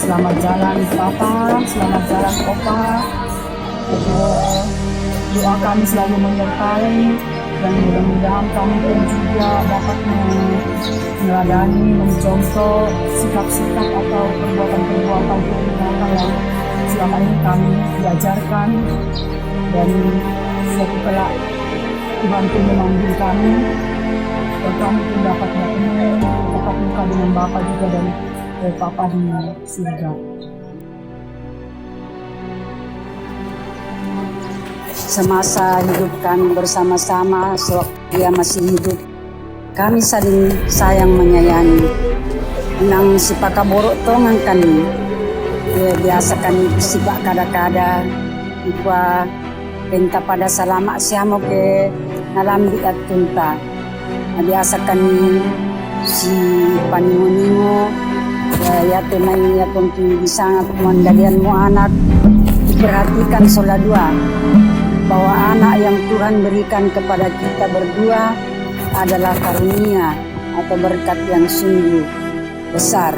Selamat jalan Papa, selamat jalan Opa. Doa kami selalu menyertai dan mudah-mudahan kami pun juga dapat meneladani, mencontoh sikap-sikap atau perbuatan-perbuatan mereka yang selama ini kami diajarkan, dan suatu kelak Tuhan pun memanggil kami dan kami pun dapat bertemu tatap muka dengan Bapa juga dan Papa di surga. Semasa hidup kami bersama-sama, sewaktu dia masih hidup, kami saling sayang menyayangi. Nang si pakaborok tongan kami, biasa kami sibak kada-kada, ikwa penta pada salamak siamo ke nalambi at tunta. Biasa kami si paningo-ningo, ya tunay ya kung bisanga kumandalian mo anak, perhatikan sola dua bahwa anak yang Tuhan berikan kepada kita berdua adalah karunia atau berkat yang sungguh besar.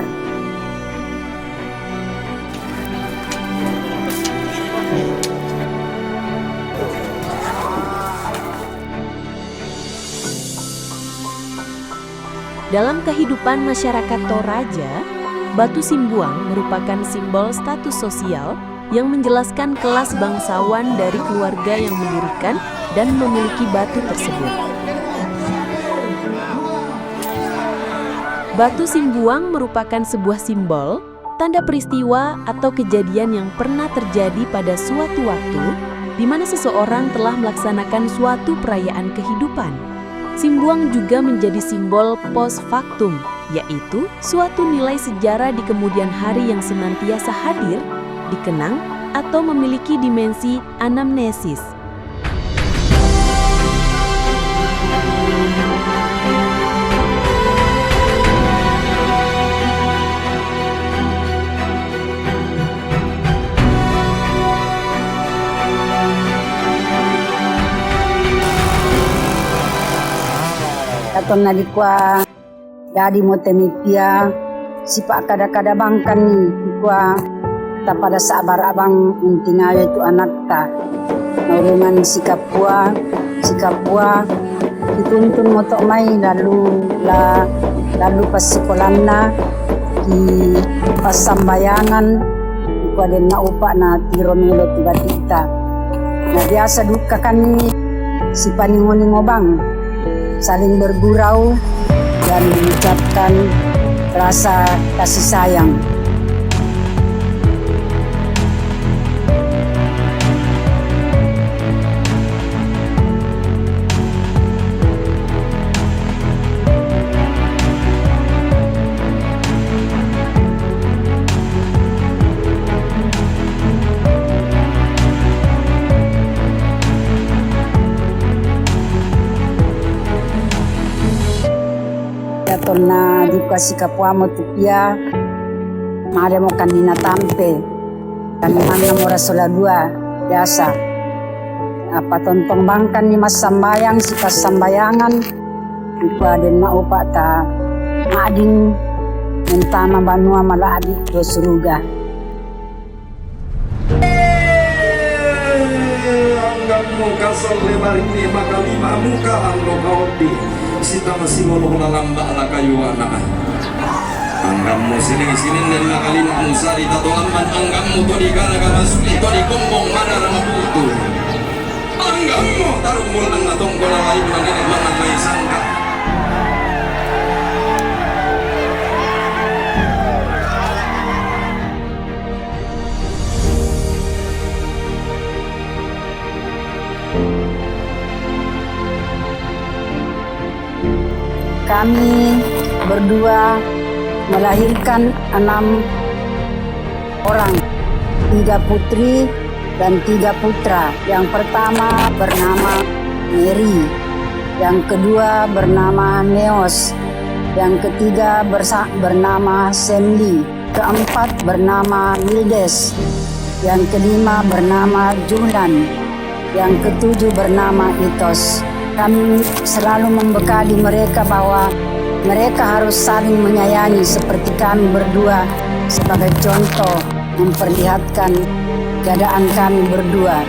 Dalam kehidupan masyarakat Toraja, batu simbuang merupakan simbol status sosial yang menjelaskan kelas bangsawan dari keluarga yang mendirikan dan memiliki batu tersebut. Batu simbuang merupakan sebuah simbol, tanda peristiwa atau kejadian yang pernah terjadi pada suatu waktu di mana seseorang telah melaksanakan suatu perayaan kehidupan. Simbuang juga menjadi simbol post factum, yaitu suatu nilai sejarah di kemudian hari yang senantiasa hadir, dikenang, atau memiliki dimensi anamnesis. Katon nalikwa dadi mo temipia sipak kada-kada bangkan ni ikwa pada sabar abang intingayo itu anak ta naurungan sikap pua dituntun motok mai lalu pas sikolanna di pas sambayangan ikwa den na upa na tironelo tiba kita na biasa duka kan si paningo-ningo bang saling bergurau dan mengucapkan rasa kasih sayang. Na di kasi kapwa mo tupia maada mo kanina tampe kaniman na mura sola dua biasa apa tontong bangkan ni mas sambayang si pas sambayangan ipa den na upa ta maading mentama banua malaabi do suruga. Anggap mo kasal lebar ini maka lima muka anglo kaudi sita masih ngolong lalamba ala kayu anak. Anggap mo sining-sining dan nakalima musari tato aman anggap mo to di kana kamasuli to di kumbong mana rama putu. Anggap mo tarung mo lang natong kola lain manene mga may sangka. Kami berdua melahirkan 6 orang, 3 putri dan 3 putra. Yang pertama bernama Mary, yang kedua bernama Neos, yang ketiga bernama Semli, keempat bernama Mildes, yang kelima bernama Julan, yang ketujuh bernama Itos. Kami selalu membekali mereka bahwa mereka harus saling menyayangi seperti kami berdua sebagai contoh memperlihatkan keadaan kami berdua.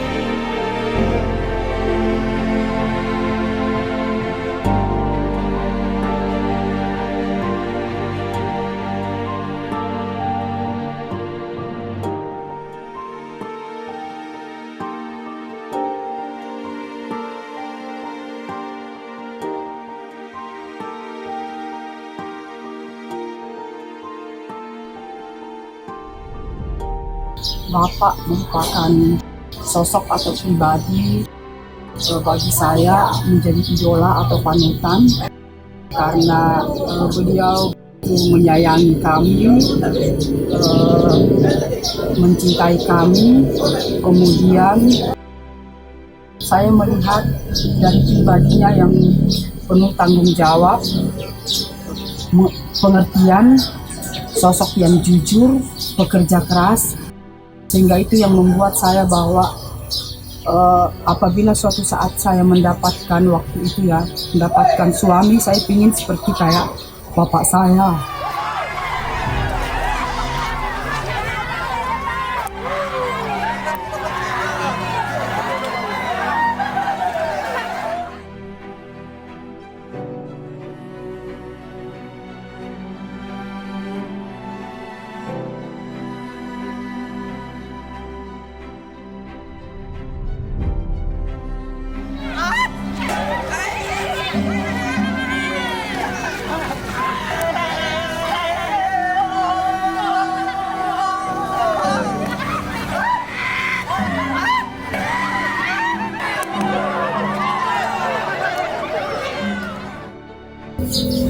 Bapak merupakan sosok atau pribadi bagi saya menjadi idola atau panutan karena beliau menyayangi kami, mencintai kami. Kemudian saya melihat dari pribadinya yang penuh tanggung jawab, pengertian, sosok yang jujur, pekerja keras. Sehingga itu yang membuat saya bahwa apabila suatu saat saya mendapatkan waktu itu ya, mendapatkan suami, saya ingin seperti kayak bapak saya.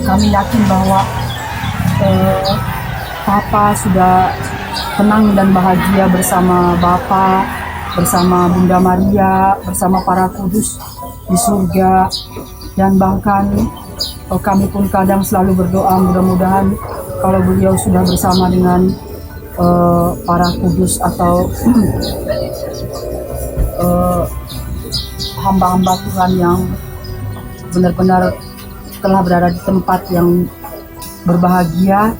Kami yakin bahwa Papa sudah tenang dan bahagia bersama Bapa, bersama Bunda Maria, bersama para kudus di surga. Dan bahkan kami pun kadang selalu berdoa mudah-mudahan kalau beliau sudah bersama dengan para kudus atau hamba-hamba Tuhan yang benar-benar telah berada di tempat yang berbahagia.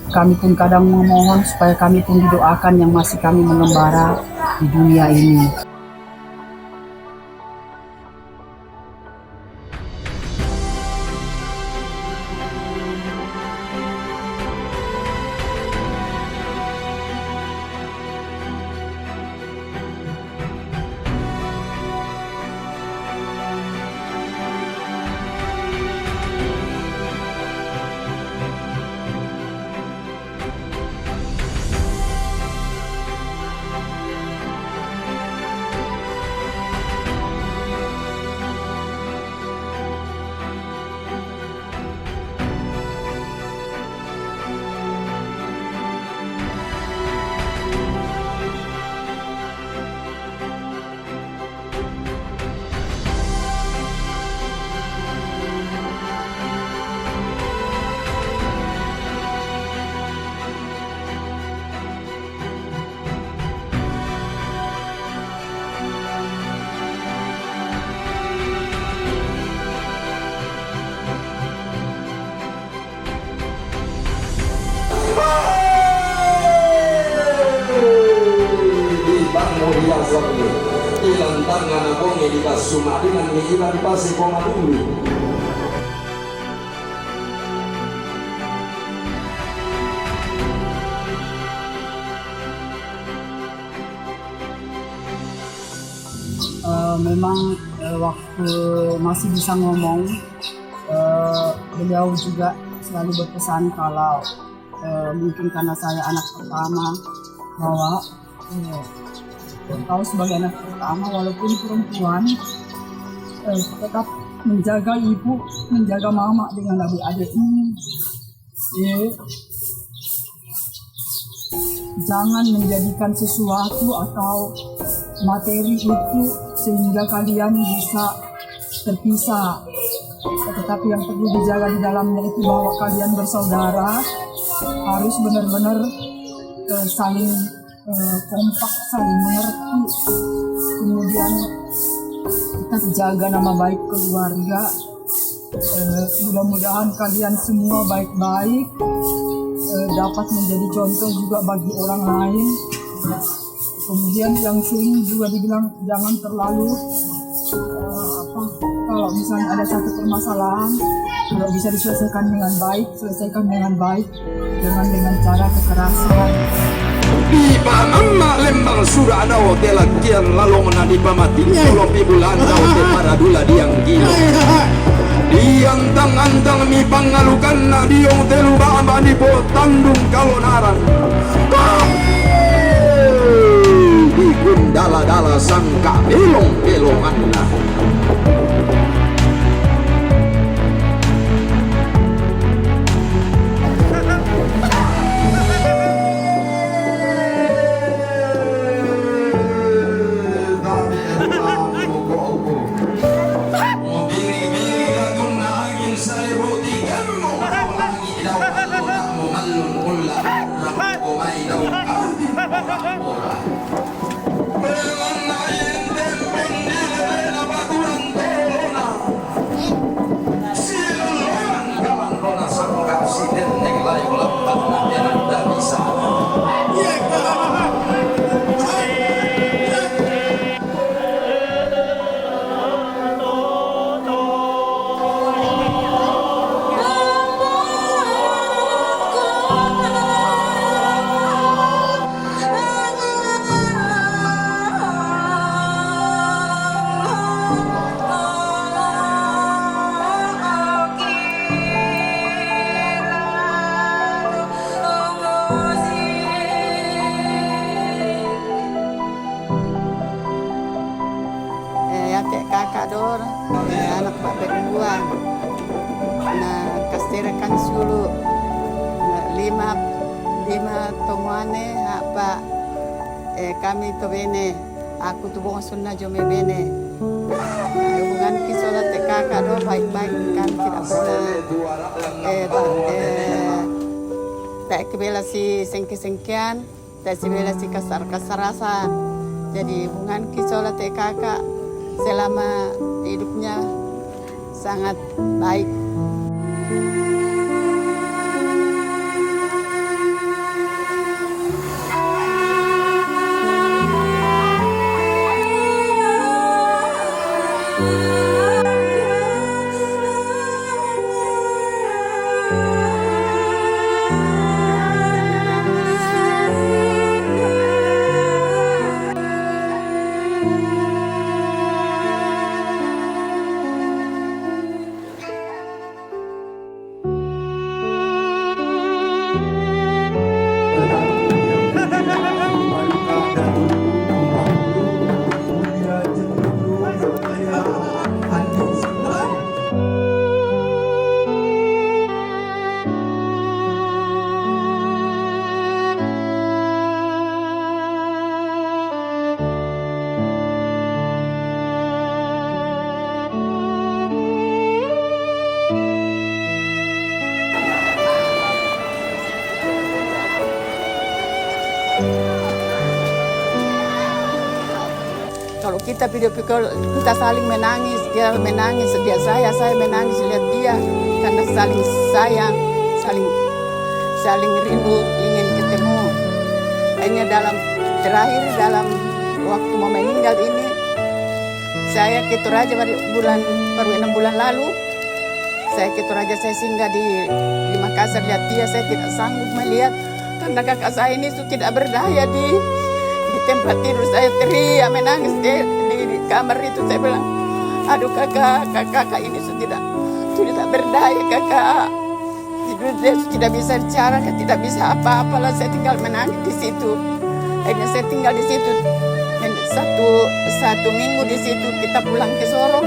Kami pun kadang memohon supaya kami pun didoakan yang masih kami mengembara di dunia ini. Ilang tangan ako ng ikasumadi ng ilan pa si Komaduli. Memang waktu masih bisa ngomong, beliau juga selalu berpesan kalau mungkin karena saya anak pertama bahwa kau sebagai anak pertama walaupun perempuan tetap menjaga ibu, menjaga mama dengan adik-adiknya. Jangan menjadikan sesuatu atau materi itu sehingga kalian bisa terpisah. Tetapi yang perlu dijaga di dalamnya itu bahwa kalian bersaudara harus benar-benar saling kompak, saling mengerti. Kemudian kita jaga nama baik keluarga, Mudah-mudahan kalian semua baik-baik, dapat menjadi contoh juga bagi orang lain. Kemudian yang sering juga dibilang jangan terlalu kalau misalnya ada satu permasalahan, kalau bisa diselesaikan dengan baik, selesaikan dengan baik, jangan dengan cara kekerasan. Di pamama lembang surah ada hotel kian lalu menadi pamati solo pibulan hotel para dula diang gila diang tang mi pangalukan na diong telu ba di po tandung kalonaran di gundala-dala sangka belong-belongan na kakak dor anak pak berdua nah kastirakan sulu lima tomuane apa kami to bene aku tuh bukan sunnah jome bene hubungan kisolat kakak dor baik-baik kan tidak pernah tak kebela si sengke-sengkean tak kebela si kasar-kasarasan jadi hubungan kisolat kakak selama hidupnya sangat baik. Kalau kita video call, kita saling menangis, dia menangis, saya menangis lihat dia karena saling sayang, saling rindu ingin ketemu. Hanya terakhir dalam waktu mau meninggal ini, saya ke Toraja baru 6 bulan lalu, saya ke Toraja, saya singgah di Makassar lihat dia, saya tidak sanggup melihat karena kakak saya ini sudah tidak berdaya di tempat tidur, saya teriak menangis di kamar itu, saya bilang aduh kakak ini sudah tidak berdaya kakak, dia tidak bisa bicara, tidak bisa apa-apa lah, saya tinggal menangis di situ. Akhirnya saya tinggal di situ satu minggu di situ, kita pulang ke Sorong,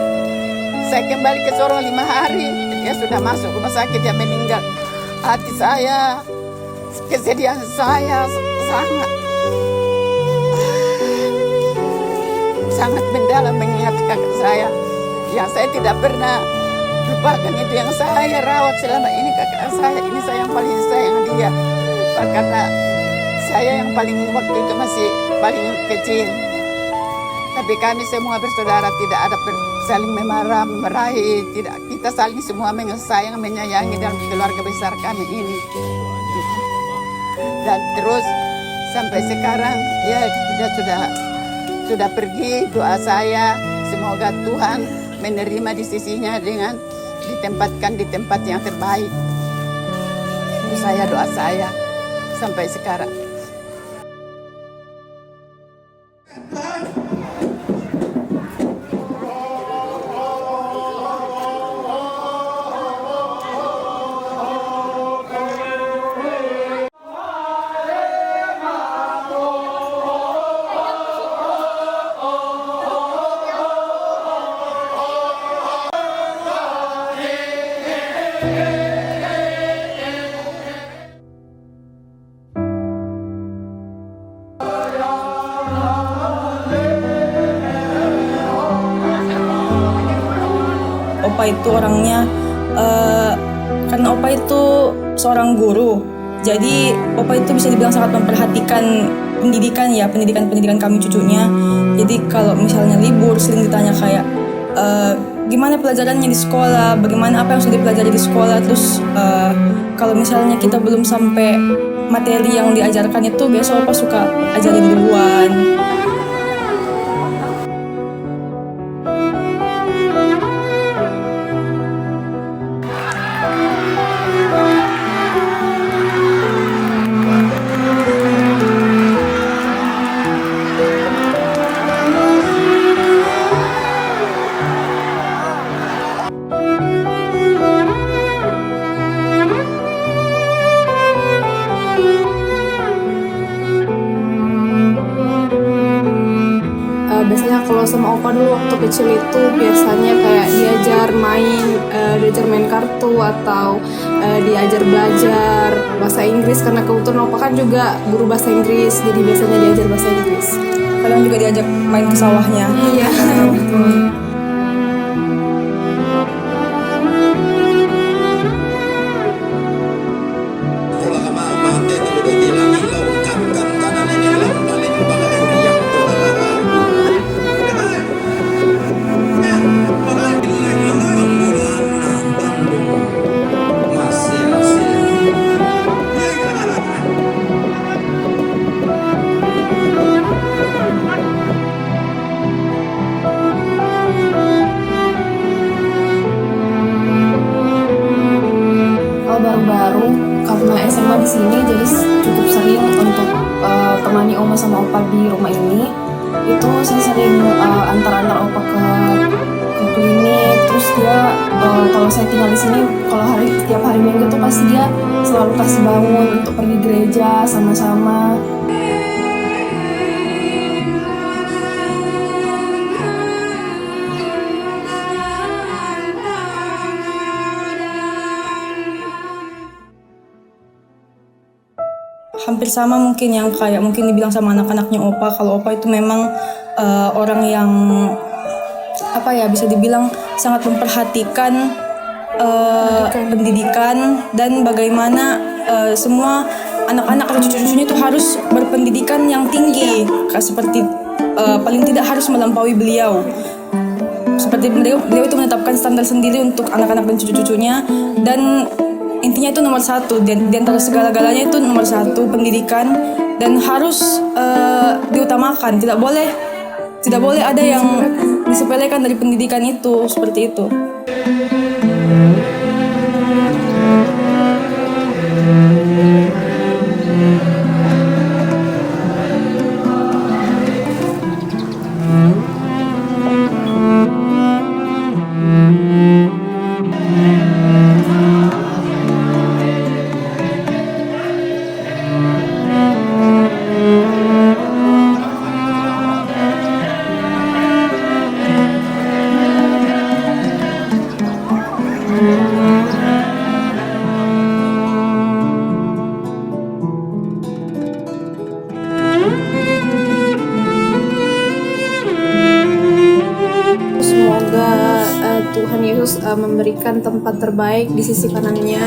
saya kembali ke Sorong 5 hari, dia sudah masuk rumah sakit, dia meninggal. Hati saya, kesedihan saya sangat mendalam mengingat kakak saya yang saya tidak pernah lupakan, itu yang saya rawat selama ini kakak saya, ini saya yang paling sayang dia karena saya yang paling waktu itu masih paling kecil, tapi kami semua bersaudara tidak ada saling marahi, tidak, kita saling semua sayang menyayangi dalam keluarga besar kami ini. Dan terus sampai sekarang dia sudah pergi. Doa saya semoga Tuhan menerima di sisinya dengan ditempatkan di tempat yang terbaik. Itu doa saya sampai sekarang. Opa itu orangnya, karena Opa itu seorang guru, jadi Opa itu bisa dibilang sangat memperhatikan pendidikan kami cucunya. Jadi kalau misalnya libur sering ditanya kayak gimana pelajarannya di sekolah, bagaimana apa yang sudah dipelajari di sekolah. Terus kalau misalnya kita belum sampai materi yang diajarkan itu, biasa Opa suka ajarin duluan. Biasanya kalau sama Opa dulu waktu kecil itu biasanya kayak diajar main kartu atau diajar belajar bahasa Inggris, karena kebetulan Opa kan juga guru bahasa Inggris, jadi biasanya diajar bahasa Inggris. Kadang juga diajak main ke sawahnya. Iya, betul. Baru-baru karena SMA di sini jadi cukup sering untuk temani Oma sama Opa di rumah ini. Itu saya sering antar Opa ke klinik. Terus dia kalau saya tinggal di sini, kalau tiap hari Minggu tuh pasti dia selalu kasih bangun untuk pergi gereja sama-sama. Hampir sama mungkin yang kayak mungkin dibilang sama anak-anaknya Opa. Kalau Opa itu memang orang yang bisa dibilang sangat memperhatikan pendidikan dan bagaimana semua anak-anak atau cucu-cucunya itu harus berpendidikan yang tinggi, seperti paling tidak harus melampaui beliau. Seperti beliau itu menetapkan standar sendiri untuk anak-anak dan cucu-cucunya, dan intinya itu nomor satu, di antara segala-galanya itu nomor satu pendidikan, dan harus diutamakan. Tidak boleh ada yang disepelekan dari pendidikan itu, seperti itu. Tuhan Yesus memberikan tempat terbaik di sisi kanannya,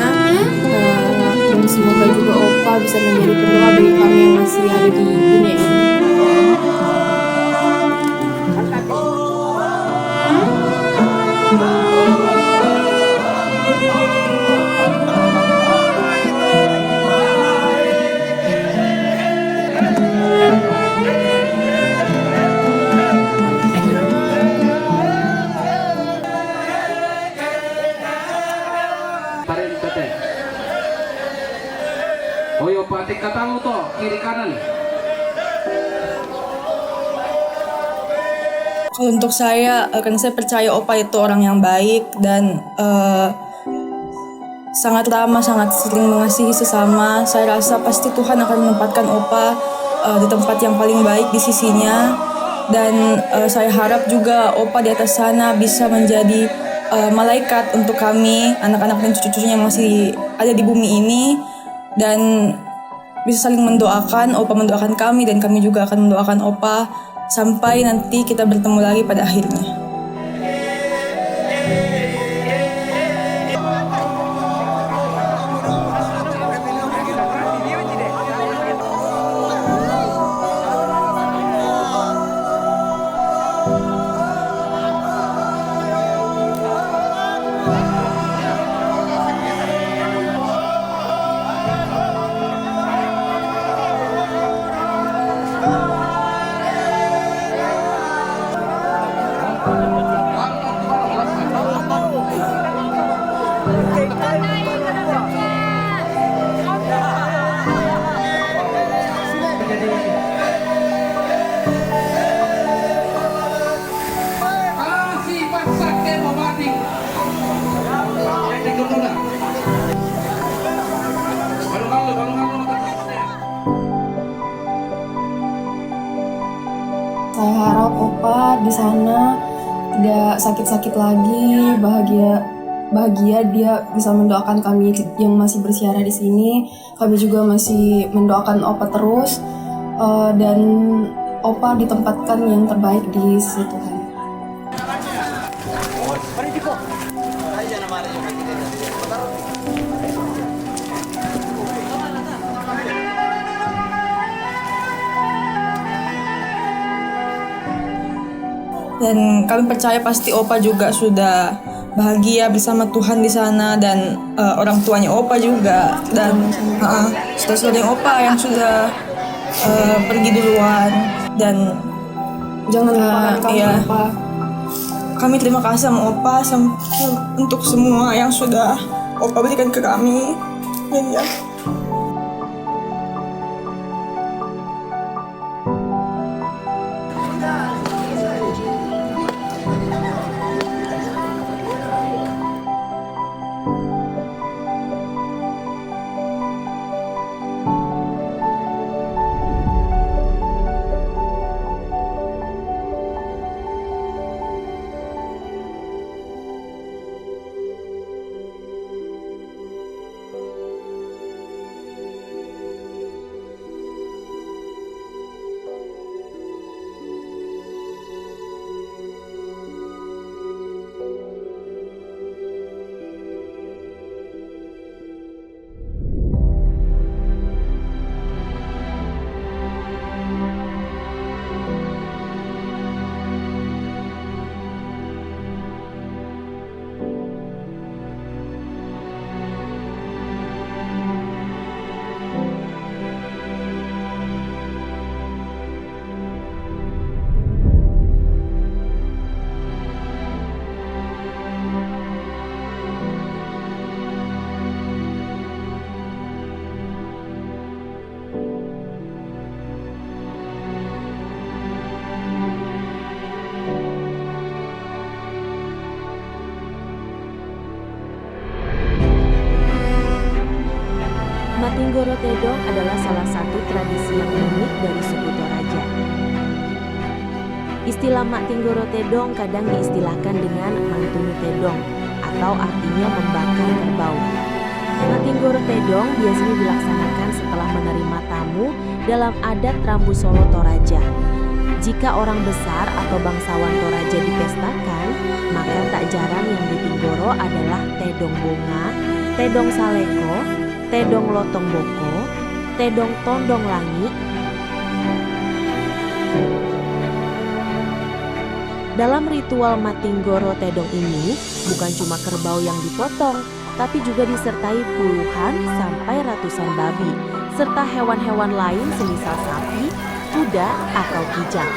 dan semoga juga Opa bisa menjadi pendoa bagi kami yang masih ada di dunia ini. Tarik tete. Oyo patik katamu to kiri kanan. Kalau untuk saya, karena saya percaya Opa itu orang yang baik dan sangat ramah, sangat sering mengasihi sesama. Saya rasa pasti Tuhan akan menempatkan Opa di tempat yang paling baik di sisinya. Dan saya harap juga Opa di atas sana bisa menjadi malaikat untuk kami, anak-anak dan cucu-cucunya yang masih ada di bumi ini. Dan bisa saling mendoakan, Opa mendoakan kami dan kami juga akan mendoakan Opa sampai nanti kita bertemu lagi pada akhirnya. Saya harap Opa di sana tidak sakit-sakit lagi, bahagia dia bisa mendoakan kami yang masih bersiara di sini. Kami juga masih mendoakan Opa terus dan Opa ditempatkan yang terbaik di sisi Tuhan. Dan kami percaya pasti Opa juga sudah bahagia bersama Tuhan di sana dan orang tuanya Opa juga dan saudara-saudara Opa yang sudah pergi duluan dan Jangan lupakan kami, iya. Opa. Kami terima kasih sama Opa untuk semua yang sudah Opa berikan ke kami. Dan ya. Matinggoro Tedong adalah salah satu tradisi yang unik dari suku Toraja. Istilah Matinggoro Tedong kadang diistilahkan dengan Mantunu Tedong atau artinya membakar kerbau. Matinggoro Tedong biasanya dilaksanakan setelah menerima tamu dalam adat Rambu Solo Toraja. Jika orang besar atau bangsawan Toraja dipestakan, maka tak jarang yang ditinggoro adalah Tedong Bonga, Tedong Saleko, Tedong Lotong Boko, Tedong Tondong Langi. Dalam ritual Matinggoro Tedong ini, bukan cuma kerbau yang dipotong, tapi juga disertai puluhan sampai ratusan babi, serta hewan-hewan lain semisal sapi, kuda, atau kijang.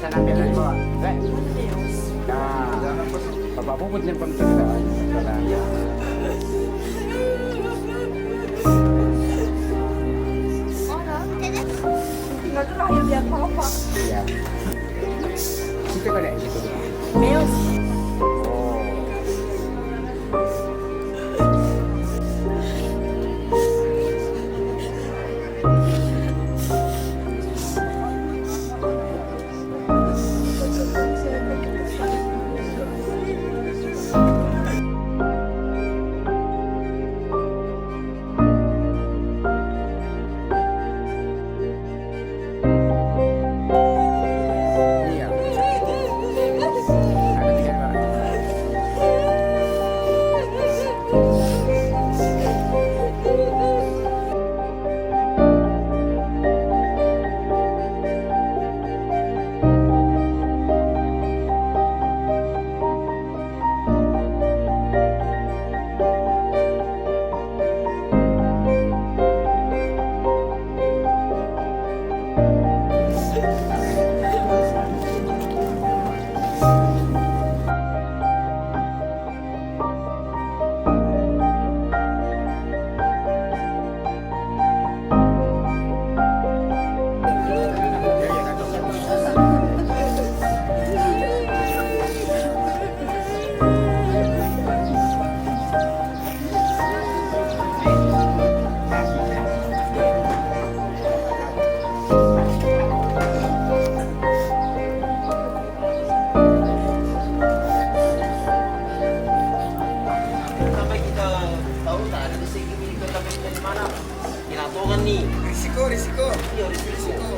sana. Bapak Puput yang penting. Iya. Situ kan ya? Situ. Iya. Ada 3 orang. Sampai kita tahu tak ada segi milik tapi dari mana? Kinatokan nih. Risiko. Iya, risiko.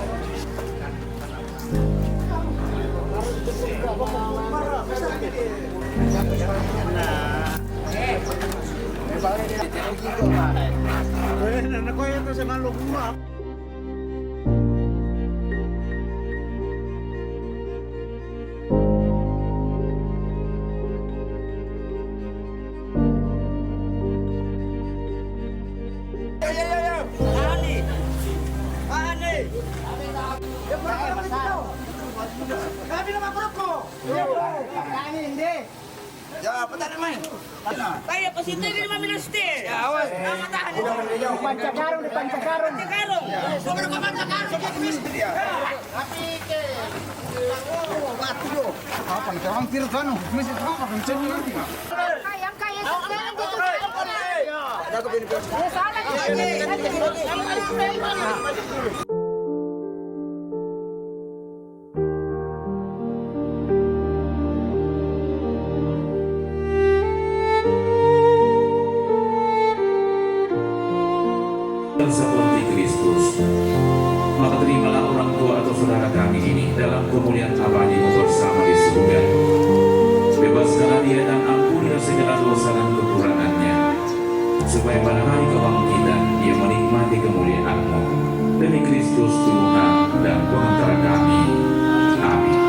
Ya, apa tak main? Saya positif di mana minasti? Ya, awas. Pancakarung. Bukan ke Pancakarung. Dia. Tapi ke batu do. Apa nih? Orang tiru kan? Mesti apa kencang ni? Yang kaya sekarang gitu. Ada ke bini. Dan seperti Kristus, maka terimalah orang tua atau saudara kami ini dalam kemuliaan abadimu bersama di surga. Bebaskanlah dia dan ampunilah segala dosa dan kekurangannya, supaya pada hari kebangkitan dia menikmati kemuliaan-Mu. Demi Kristus Tuhan dan pengantara kami. Amin.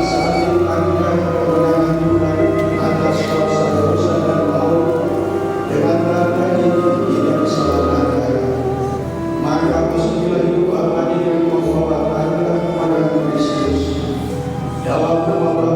salib Anda kemenangan Tuhan atas dosa-dosa dan maut. Dengan darah ini kita diselamatkan. Maka masukilah hidup abadi yang membawa Anda kepada Kristus. Dalam nama